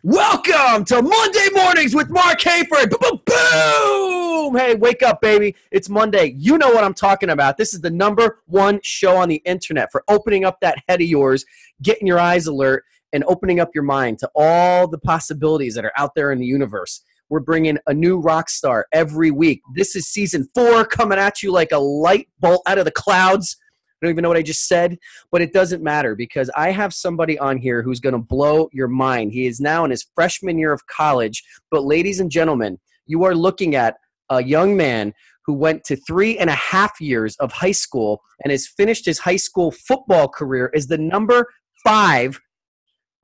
Welcome to Monday Mornings with Mark Hayford. Boom, boom, boom. Hey, wake up, baby. It's Monday. You know what I'm talking about. This is the #1 show on the internet for opening up that head of yours, getting your eyes alert, and opening up your mind to all the possibilities that are out there in the universe. We're bringing a new rock star every week. This is season 4 coming at you like a light bolt out of the clouds. I don't even know what I just said, but it doesn't matter because I have somebody on here who's going to blow your mind. He is now in his freshman year of college. But ladies and gentlemen, you are looking at a young man who went to 3.5 years of high school and has finished his high school football career as the number 5,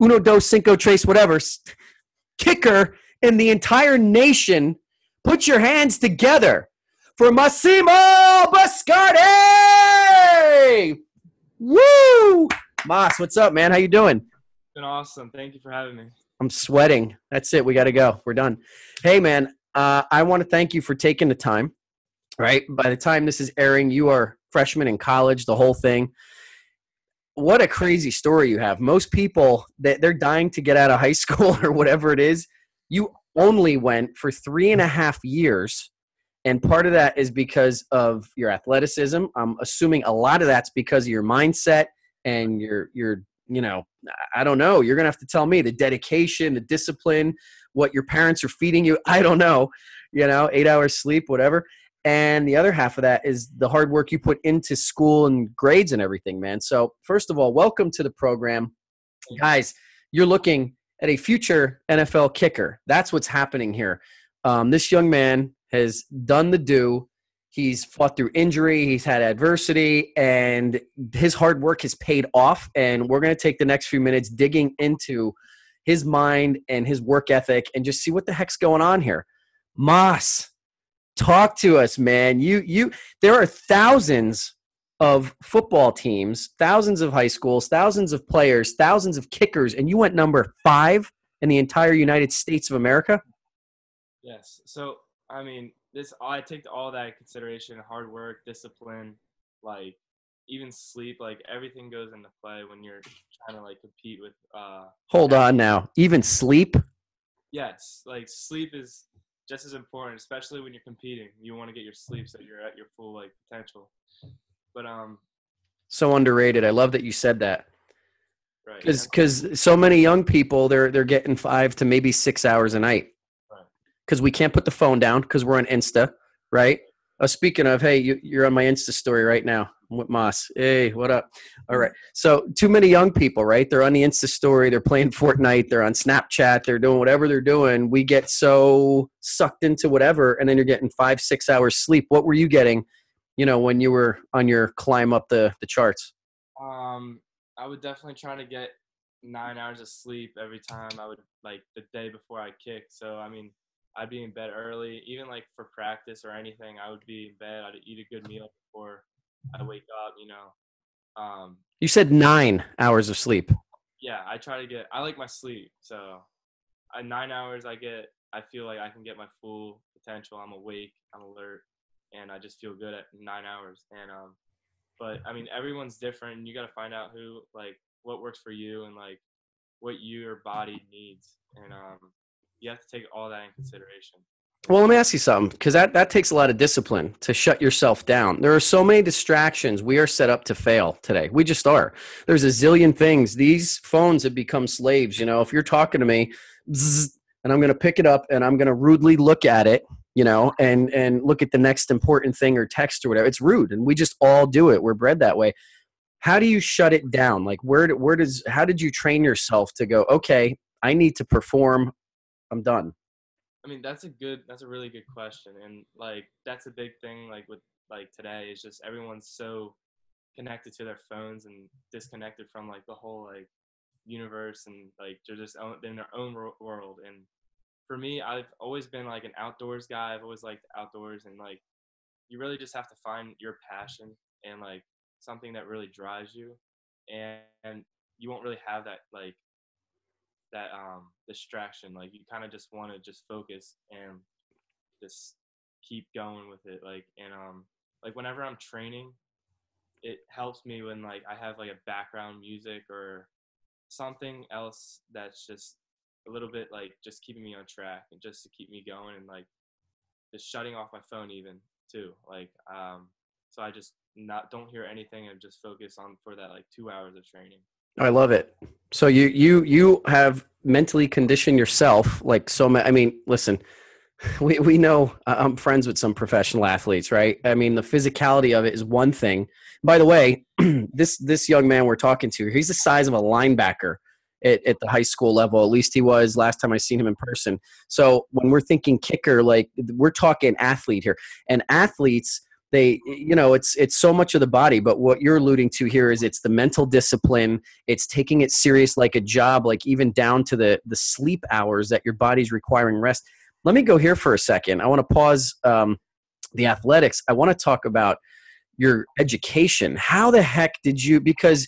uno, dos, cinco, tres, whatever, kicker in the entire nation. Put your hands together for Massimo Biscardi! Woo! Mas, what's up, man? How you doing? Been awesome. Thank you for having me. I'm sweating. That's it. We got to go. We're done. Hey, man, I want to thank you for taking the time, right? By the time this is airing, you are freshman in college, the whole thing. What a crazy story you have. Most people, they're dying to get out of high school or whatever it is. You only went for 3.5 years. And part of that is because of your athleticism. I'm assuming a lot of that's because of your mindset and your I don't know. You're going to have to tell me the dedication, the discipline, what your parents are feeding you. I don't know, 8 hours sleep, whatever. And the other half of that is the hard work you put into school and grades and everything, man. So first of all, welcome to the program. Guys, you're looking at a future NFL kicker. That's what's happening here. This young man has done the do. He's fought through injury. He's had adversity, and his hard work has paid off. And we're going to take the next few minutes digging into his mind and his work ethic and just see what the heck's going on here. Mas, talk to us, man. There are thousands of football teams, thousands of high schools, thousands of players, thousands of kickers, and you went number 5 in the entire United States of America? Yes. So, I take all that into consideration: hard work, discipline, like even sleep, like everything goes into play when you're trying to compete with. Hold on now. Even sleep? Yes, like sleep is just as important, especially when you're competing. You want to get your sleep so you're at your full potential. But so underrated. I love that you said that. Right. Because so many young people, they're getting 5 to maybe 6 hours a night. Because we can't put the phone down because we're on Insta, right? Speaking of, hey, you're on my Insta story right now. I'm with Moss. Hey, what up? All right. So too many young people, right? They're on the Insta story. They're playing Fortnite. They're on Snapchat. They're doing whatever they're doing. We get so sucked into whatever, and then you're getting 5, 6 hours sleep. What were you getting, when you were on your climb up the charts? I would definitely try to get 9 hours of sleep every time I would, the day before I kick. So, I'd be in bed early, even for practice or anything. I would be in bed. I'd eat a good meal before I wake up. You said 9 hours of sleep. Yeah, I like my sleep. So 9 hours I feel like I can get my full potential. I'm awake, I'm alert, and I just feel good at 9 hours. And but everyone's different, and you got to find out what works for you and what your body needs. And you have to take all that in consideration. Well, let me ask you something, because that takes a lot of discipline to shut yourself down. There are so many distractions. We are set up to fail today. We just are. There's a zillion things. These phones have become slaves. If you're talking to me, bzz, and I'm going to pick it up and I'm going to rudely look at it, and look at the next important thing or text or whatever. It's rude, and we just all do it. We're bred that way. How do you shut it down? How did you train yourself to go, okay, I need to perform. I'm done. That's a really good question. And that's a big thing with today is just everyone's so connected to their phones and disconnected from the whole universe, and they're just in their own world. And for me, I've always been an outdoors guy. I've always liked outdoors, and you really just have to find your passion and something that really drives you, and you won't really have that that distraction. You kind of just want to just focus and just keep going with it. Whenever I'm training, it helps me when I have a background music or something else that's just a little bit like just keeping me on track and just to keep me going, and like just shutting off my phone even too. Like, so I just don't hear anything and just focus on for that like 2 hours of training. I love it. So you have mentally conditioned yourself like so many. I mean, listen, we know I'm friends with some professional athletes, right? I mean, the physicality of it is one thing. By the way, this young man we're talking to, he's the size of a linebacker at the high school level. At least he was last time I seen him in person. So when we're thinking kicker, like we're talking athlete here, and athletes, they, it's so much of the body, but what you're alluding to here is it's the mental discipline. It's taking it serious like a job, like even down to the sleep hours that your body's requiring rest. Let me go here for a second. I want to pause the athletics. I want to talk about your education. How the heck did you, because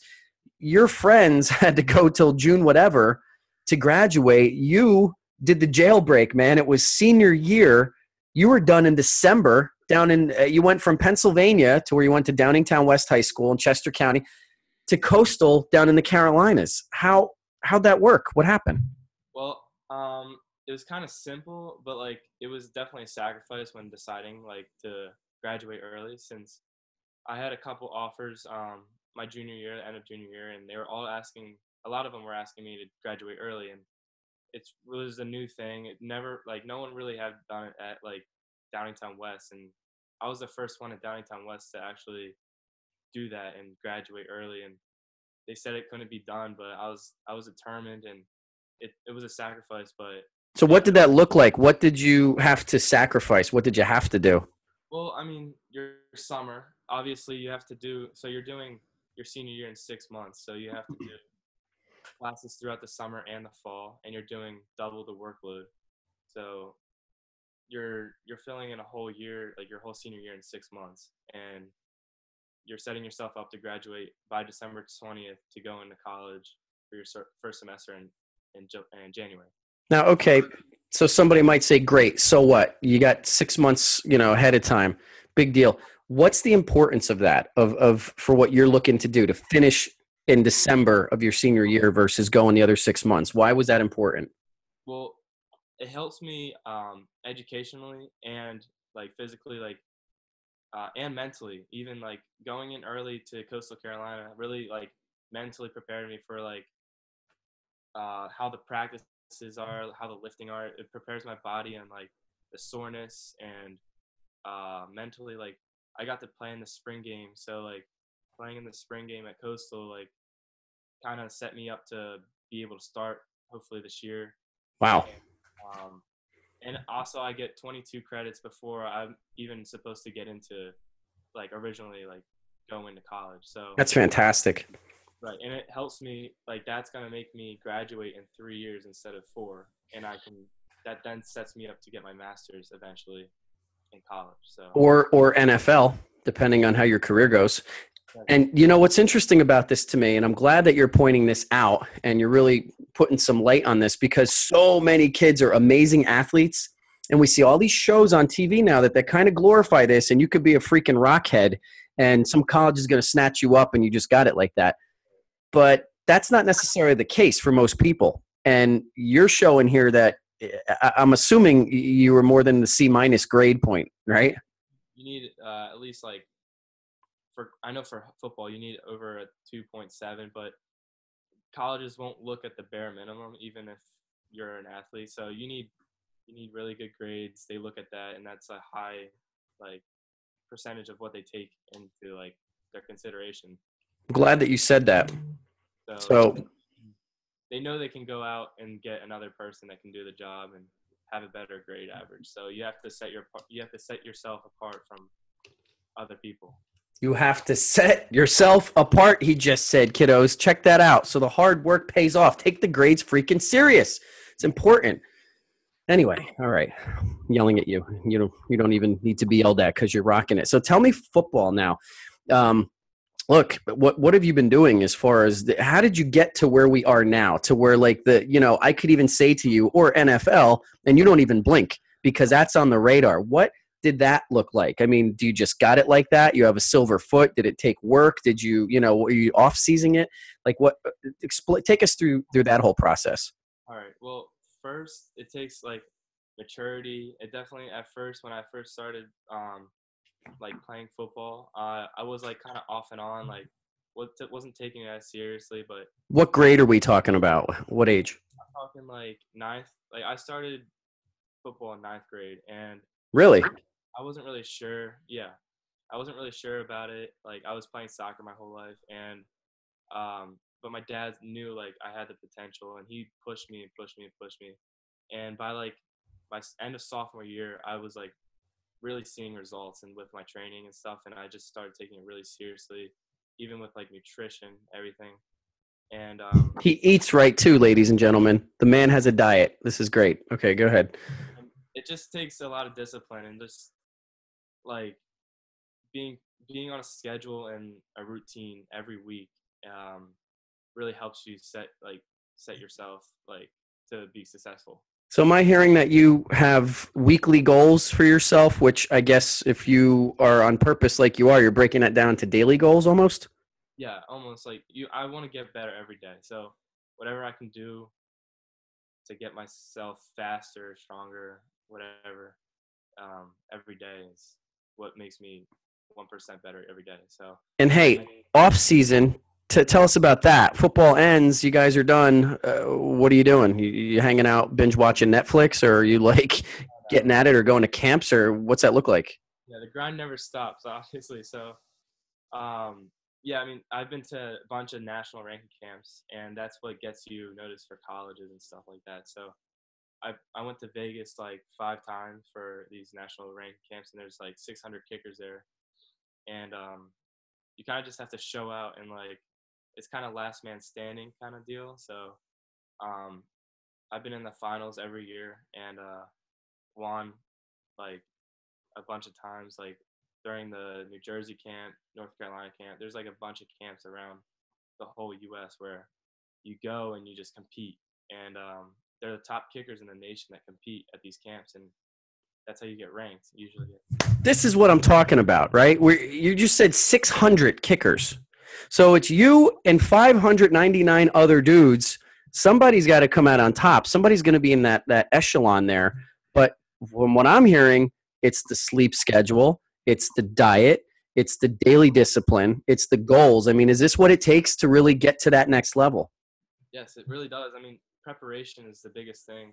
your friends had to go till June whatever to graduate. You did the jailbreak, man. It was senior year. You were done in December down in, you went from Pennsylvania to where you went to Downingtown West High School in Chester County to Coastal down in the Carolinas. How'd that work? What happened? Well, it was kind of simple, but like it was definitely a sacrifice when deciding like to graduate early, since I had a couple offers my junior year, end of junior year, and they were all asking, a lot of them were asking me to graduate early, and it was a new thing. It never, like, no one really had done it at like Downingtown West, and I was the first one at Downingtown West to actually do that and graduate early, and they said it couldn't be done, but I was determined, and it was a sacrifice. But So what did that look like? What did you have to sacrifice? What did you have to do? well, I mean, your summer, obviously you have to do, so you're doing your senior year in 6 months, so you have to do classes throughout the summer and the fall, and you're doing double the workload. So you're filling in a whole year, like your whole senior year in 6 months, and you're setting yourself up to graduate by December 20th to go into college for your first semester in January. Now, okay, so somebody might say, great, so what? You got 6 months, ahead of time. Big deal. What's the importance of that, of for what you're looking to do, to finish in December of your senior year versus going the other 6 months? Why was that important? Well, it helps me educationally and like physically, like and mentally. Even like going in early to Coastal Carolina really like mentally prepared me for like how the practices are, how the lifting are. It prepares my body and like the soreness, and mentally, like I got to play in the spring game, so like playing in the spring game at Coastal like kind of set me up to be able to start hopefully this year. Wow. And also I get 22 credits before I'm even supposed to get into like originally like go into college. So That's fantastic. right, and it helps me, like that's gonna make me graduate in 3 years instead of 4, and that then sets me up to get my master's eventually in college. So Or NFL, depending on how your career goes. And what's interesting about this to me, and I'm glad that you're pointing this out and you're really putting some light on this, because so many kids are amazing athletes, and we see all these shows on TV now that kind of glorify this, and you could be a freaking rockhead and some college is going to snatch you up and you just got it like that. But that's not necessarily the case for most people. And you're showing here that I'm assuming you were more than the C- grade point, right? you need at least like, I know for football you need over a 2.7, but colleges won't look at the bare minimum even if you're an athlete. So you need really good grades. They look at that, and that's a high like percentage of what they take into like their consideration. I'm glad that you said that. So they know they can go out and get another person that can do the job and have a better grade average. So you have to set yourself apart from other people. You have to set yourself apart, he just said, kiddos. Check that out. So the hard work pays off. Take the grades freaking serious. It's important. Anyway, all right. I'm yelling at you. You don't even need to be yelled at because you're rocking it. So tell me football now. Look, what have you been doing as far as how did you get to where we are now, to where like I could even say to you, or NFL, and you don't even blink because that's on the radar. What did that look like? I mean, do you just got it like that? You have a silver foot? Did it take work? Did you, were you off-seasoning it? Like what, take us through that whole process. All right. Well, first it takes like maturity. It definitely at first when I first started like playing football, I was like kind of off and on, like wasn't taking it as seriously. But What grade are we talking about? What age? I'm talking like ninth. Like I started football in ninth grade, and Really? I wasn't really sure. Yeah, I wasn't really sure about it. Like I was playing soccer my whole life, and but my dad knew like I had the potential, and he pushed me and pushed me and pushed me. And by like my end of sophomore year, I was like really seeing results and with my training and stuff, and I just started taking it really seriously, even with like nutrition, everything. And He eats right too, ladies and gentlemen. The man has a diet. This is great. Okay, go ahead. it just takes a lot of discipline and just like being being on a schedule and a routine every week really helps you set yourself like to be successful. So am I hearing that you have weekly goals for yourself, which I guess if you are on purpose like you are, you're breaking that down to daily goals almost? Yeah, almost like I want to get better every day. So whatever I can do to get myself faster, stronger, whatever, every day is what makes me 1% better every day. So And hey, off season, tell us about that. Football ends, you guys are done. What are you doing? You hanging out, binge watching Netflix, or are you like getting at it or going to camps, or what's that look like? yeah, the grind never stops, obviously. So yeah, I mean, I've been to a bunch of national ranking camps, and that's what gets you noticed for colleges and stuff like that. So I went to Vegas like 5 times for these national ranking camps, and there's like 600 kickers there, and you kind of just have to show out, and like it's kind of last man standing kind of deal. So um, I've been in the finals every year and won like a bunch of times, like during the New Jersey camp, North Carolina camp. There's like a bunch of camps around the whole U.S. where you go and you just compete, and they're the top kickers in the nation that compete at these camps, and that's how you get ranked usually. This is what I'm talking about, right? Where you just said 600 kickers. So it's you and 599 other dudes. Somebody's got to come out on top. Somebody's going to be in that echelon there. But from what I'm hearing, it's the sleep schedule, it's the diet, it's the daily discipline, it's the goals. I mean, is this what it takes to really get to that next level? Yes, it really does. I mean, preparation is the biggest thing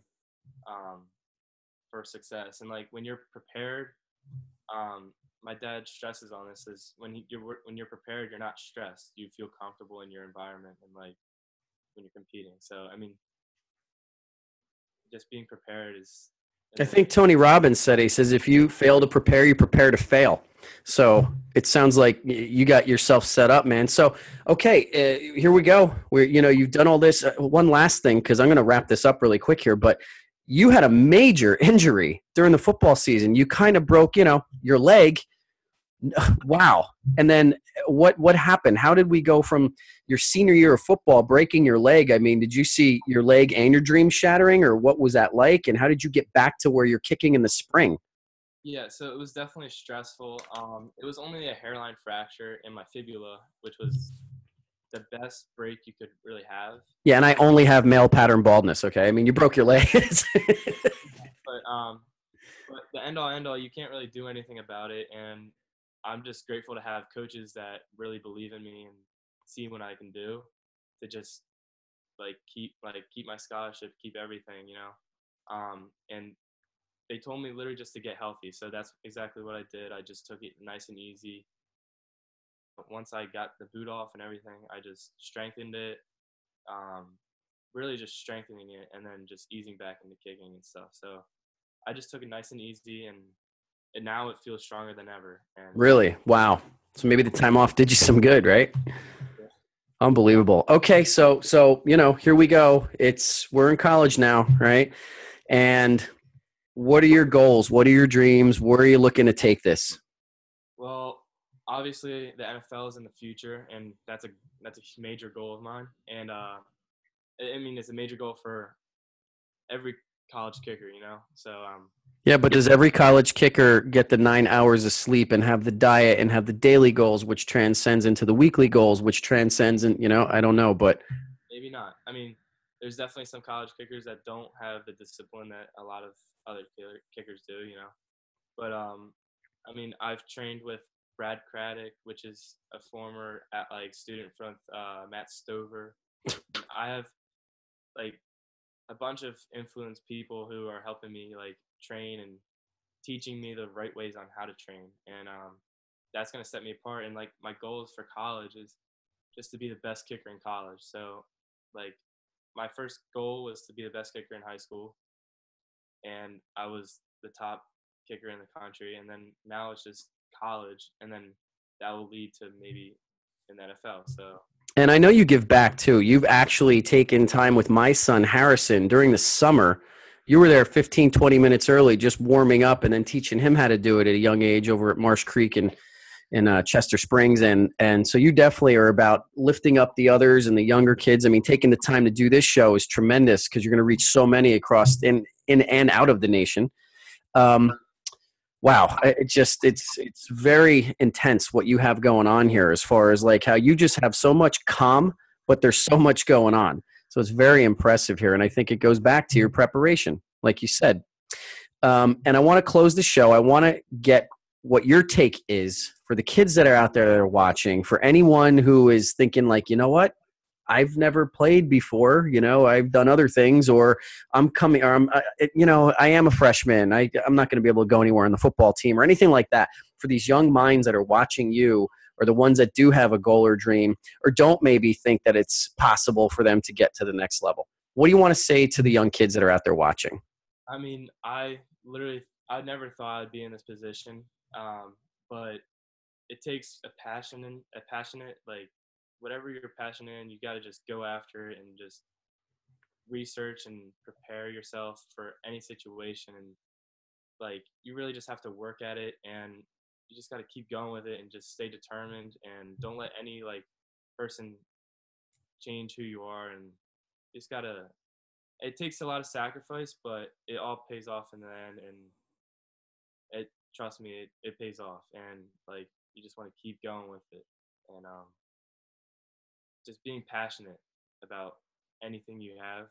for success. And like when you're prepared, my dad stresses on this is when you're prepared, you're not stressed. You feel comfortable in your environment and like when you're competing. So I mean, just being prepared is. I think Tony Robbins said, he says, if you fail to prepare, you prepare to fail. So it sounds like you got yourself set up, man. So, okay, here we go. You've done all this. One last thing, because I'm going to wrap this up really quick here, but you had a major injury during the football season. You kind of broke, your leg. Wow. And then what happened? How did we go from your senior year of football breaking your leg? I mean, did you see your leg and your dream shattering, or what was that like? And how did you get back to where you're kicking in the spring? Yeah, so it was definitely stressful. It was only a hairline fracture in my fibula, which was the best break you could really have. Yeah, and I only have male pattern baldness, okay? I mean, you broke your leg. But the end all, you can't really do anything about it. And I'm just grateful to have coaches that really believe in me and see what I can do to just keep my scholarship, keep everything, and they told me literally just to get healthy. So that's exactly what I did. I just took it nice and easy. But once I got the boot off and everything, I just strengthened it, really just strengthening it and then just easing back into kicking and stuff. So I just took it nice and easy, and now it feels stronger than ever. And really? Wow. So maybe the time off did you some good, right? Yeah. Unbelievable. Okay, so here we go. We're in college now, right? And what are your goals? What are your dreams? Where are you looking to take this? Well, obviously the NFL is in the future, and that's a major goal of mine. And I mean, it's a major goal for every college kicker, So yeah, but does every college kicker get the 9 hours of sleep and have the diet and have the daily goals, which transcends into the weekly goals, which transcends in, I don't know, but maybe not. I mean, there's definitely some college kickers that don't have the discipline that a lot of other kickers do, you know. But I mean, I've trained with Brad Craddock, which is a former student from Matt Stover. I have like a bunch of influenced people who are helping me like train and teaching me the right ways on how to train, and that's gonna set me apart. And like my goals for college is just to be the best kicker in college. So like my first goal was to be the best kicker in high school, and I was the top kicker in the country. And then now it's just college, and then that will lead to maybe in the NFL. So. And I know you give back too. You've actually taken time with my son, Harrison, during the summer. You were there 15, 20 minutes early, just warming up and then teaching him how to do it at a young age over at Marsh Creek in Chester Springs. And so you definitely are about lifting up the others and the younger kids. I mean, taking the time to do this show is tremendous because you're going to reach so many across in and out of the nation. Wow, it's very intense what you have going on here as far as like how you just have so much calm, but there's so much going on. So it's very impressive here, and I think it goes back to your preparation, like you said. And I want to close the show. I want to get what your take is for the kids that are out there that are watching, for anyone who is thinking like, you know what? I've never played before, you know, I've done other things, or I'm coming, or I am a freshman. I'm not going to be able to go anywhere on the football team or anything like that. For these young minds that are watching you, or the ones that do have a goal or dream, or don't maybe think that it's possible for them to get to the next level. What do you want to say to the young kids that are out there watching? I mean, I never thought I'd be in this position, but it takes a passionate, like, whatever you're passionate in, you got to just go after it and just research and prepare yourself for any situation. And like, you really just have to work at it, and you just got to keep going with it and just stay determined, and don't let any like person change who you are. And you just gotta, it takes a lot of sacrifice, but it all pays off in the end. And trust me, it pays off. And like, you just want to keep going with it. And just being passionate about anything you have.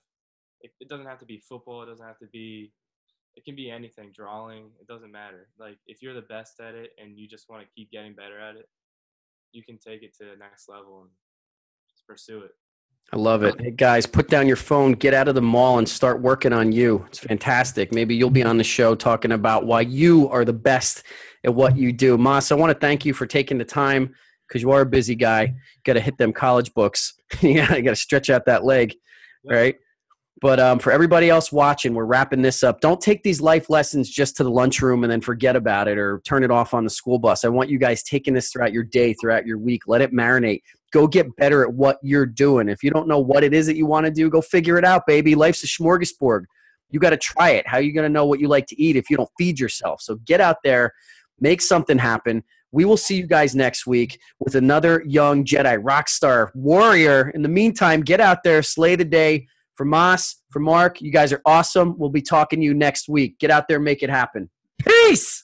It doesn't have to be football. It can be anything, drawing. It doesn't matter. Like, if you're the best at it and you just want to keep getting better at it, you can take it to the next level and just pursue it. I love it. Hey, guys, put down your phone, get out of the mall, and start working on you. It's fantastic. Maybe you'll be on the show talking about why you are the best at what you do. Mas, I want to thank you for taking the time, because you are a busy guy. You got to hit them college books. You got to stretch out that leg, right? But for everybody else watching, we're wrapping this up. Don't take these life lessons just to the lunchroom and then forget about it or turn it off on the school bus. I want you guys taking this throughout your day, throughout your week. Let it marinate. Go get better at what you're doing. If you don't know what it is that you want to do, go figure it out, baby. Life's a smorgasbord. You got to try it. How are you going to know what you like to eat if you don't feed yourself? So get out there, make something happen. We will see you guys next week with another young Jedi rock star warrior. In the meantime, get out there, slay the day. For Mas, for Mark, you guys are awesome. We'll be talking to you next week. Get out there, make it happen. Peace!